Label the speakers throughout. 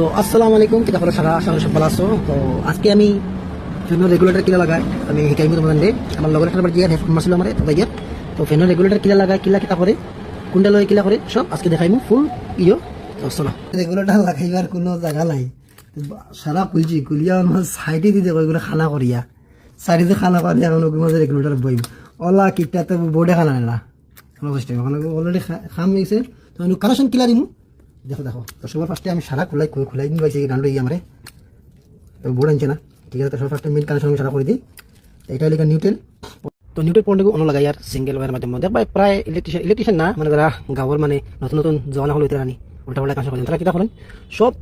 Speaker 1: তো আসসালামু আলাইকুম, কিতা করে সারা আশা করি সব ভালো আছো। তো আজকে আমি ফ্যানের রেগুলেটর কিলা লাগাই আমি শিকাইম তোমাদের দে আমার লগর একটা বাড়ি হেডফোন মারছিল আমার ভাইয়া। তো ফ্যানের রেগুলেটর কিলা লাগাই কিলা কিতা করে কোনটা লয় কিলা করে সব আজকে দেখাইমু ফুল ইয়ো। তো চলো, রেগুলেটর লাগাইবার কোনো জায়গা নাই, সারা খুলছি খুলিয়া আমার সাইডে দিতে ওইগুলো খানা করিয়া সাইডে খানা করিয়া এখন মাঝে রেগুলেটর বইম ওলা কিটাতে বোর্ডে খানা না অবশ্যই ওখানে অলরেডি খাম গেছে। তো কানেকশন কিলা দিমু দেখো দেখো। তো সবার ফার্স্টে আমি সারা খুলাই নিয়ে পাইছি গান লই আমার বোর্ড আনছে না, ঠিক আছে। তো সবার ফার্স্টে মেন কানেকশন আমি সারা করে দিই। এটা হলো নিউট্রেল। তো নিউট্রেল পয়েন্টকে অন্য লাগাই আর সিঙ্গেল ওয়ার মাধ্যমে প্রায় ইলেকট্রিশিয়ান না মানে যারা গাঁৱৰ মানে নতুন নতুন জওয়ানা হল আনি উল্টা পাল্টা কানেকশন করেন তারা কিতা করেন সব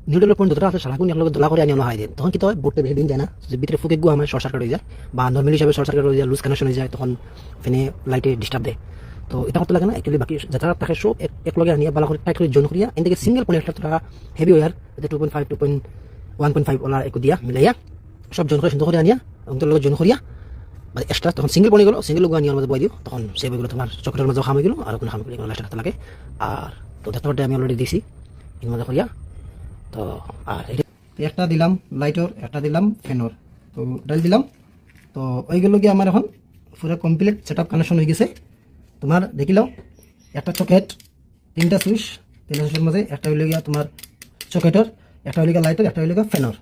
Speaker 1: নিউট্রেল পয়েন্ট যতটা আছে সারাক্ষণ একলগে দোলা করে আনি অনা হয় দেন। তখন কি হয় বোর্ডটা বেশি দিন যায় না, যে ভিতরে ফুকে গু আমার শর্ট সার্কিট হয়ে যায় বা নর্মাল হিসাবে শর্ট সার্কিট হয়ে যায়, লুজ কানেকশন হয়ে যায়, তখন ফেনে লাইটে ডিস্টার্ব দেয়। তো এটা করতে লাগে না, একচুয়ালি বাকি যারা থাকে সব একলগে আনিয়া ভালো করে টাইট করে জয়েন করিয়া এন থেকে সিঙ্গেল পয়েন্ট একটা হেভি ওয়ার 2.5 1.5 ওলা একু দিয়া মিলাইয়া সব জয়েন করে সুন্দর করে আনিয়া এবং তোর লগে জয়েন করিয়া মানে এক্সট্রা তখন সিঙ্গেল পয়েন্ট গেলো সিঙ্গেল আনিয়ার মধ্যে বই দিও, তখন সেভ হয়ে গেলো তোমার চকেটের মধ্যে খাম হয়ে গেলো আর কোনো খাম করে লাস্ট রাখতে লাগে। আর তো দেখতে পারতে আমি অলরেডি দিছি এর মধ্যে করিয়া। তো আর একটা দিলাম লাইটর, একটা দিলাম ফ্যানর, তো ডাল দিলাম। তো ওইগুলো গিয়ে আমার এখন পুরো কমপ্লিট সেট আপ কানেকশন হয়ে গেছে। তোমার দেখিলাও একটা চকেট, তিনটা সুইচ, তিনটা সুইচের মধ্যে একটা হইলে গিয়া তোমার চকেটর, একটা হইলে গিয়া লাইটর, একটা হইলে গিয়া ফ্যানর,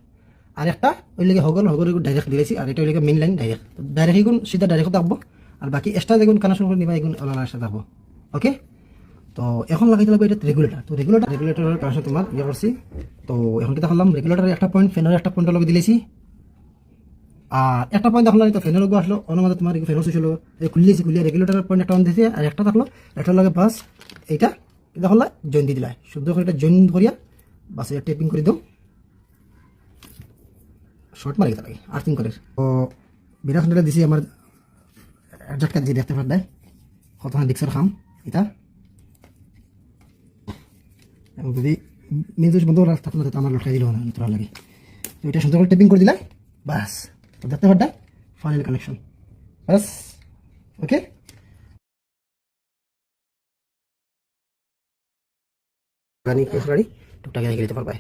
Speaker 1: আর একটা হইলে গিয়া হগল ডাইরেক্ট দিয়েছি। আর এটা হইলে গিয়া মেইন লাইন ডাইরেক্ট ডাইরেক্ট এগুন সিধা ডাইরেক্ট থাকবো। আর বাকি এক্সট্রা যেগুন কানেকশন করে নিবা এগুন আলাদা সাথে থাকবো। ওকে, তো এখন লাগাইতে লাগবে এটা রেগুলেটর। তো রেগুলেটরের কানেকশন তোমার ইয়ে করছি। তো এখন কি দেখলাম রেগুলেটরের একটা পয়েন্ট, ফ্যানের একটা পয়েন্টের লগে দিলেছি। আর একটা পয়েন্ট দেখলাম তো ফ্যানের লগে আসলো অনুমানে তোমার ফ্যানও সুইচ হলো খুলিয়ে রেগুলেটরের পয়েন্ট একটা অন দিয়েছে। আর একটা থাকলো এটার লগে বাস এইটা দেখলাম জয়েন দিয়ে দিলা শুদ্ধ করে এটা জয়েন করিয়া বাস এটা টেপিং করে দাও, শর্ট মারি লাগে আর্থিং করে। তো বিরাট সুন্দর দিছি আমার ঝটকা দিয়ে দেখতে পার দেয় কতক্ষণ ডিক্সের খাম এটা যদি মেন সুইচ বন্ধ থাকতো না তো আমার লটকাই দিল না তোরা লাগে। তো এটা সুন্দর করে টেপিং করে দিলাই বাস দেখতে পারটা ফাইনাল কানেকশন বাস। ওকে, গাড়ি টুকটাক গাড়ি দিতে পারবে।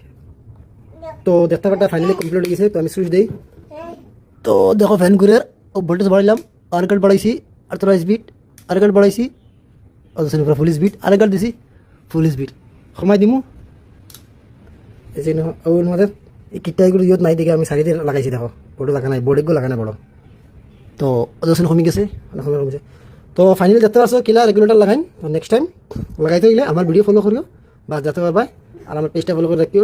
Speaker 1: তো দেখতে পারটা ফাইনালি কমপ্লিট হয়ে গেছে। তো আমি সুইচ দিই, তো দেখো ফ্যান ঘুরে ভোল্টেজ বাড়াইলাম, আরেকট বাড়াইছি, আর তোরা স্পিড আরেকট বাড়াইছি, ফুল স্পিড আরেকট দিছি ফুল স্পিড সময় দিমু এই যে ওর মধ্যে এই কিটটাইগুলো ইয়ত নাই দেখে আমি সাইডে লাগাইছি। দেখো বোর্ডে লাগা নাই, বোর্ডেগুলো লাগা নাই বড়। তো ওজন কমে গেছে, কমছে। তো ফাইনালি দেখতে পাচ্ছ কিলা রেগুলেটর লাগাইন। তো নেক্সট টাইম লাগাইতে গেলে আমার ভিডিও ফলো করিও বা যাতে পারবা আর আমার পেজটা ফলো করে রাখিও।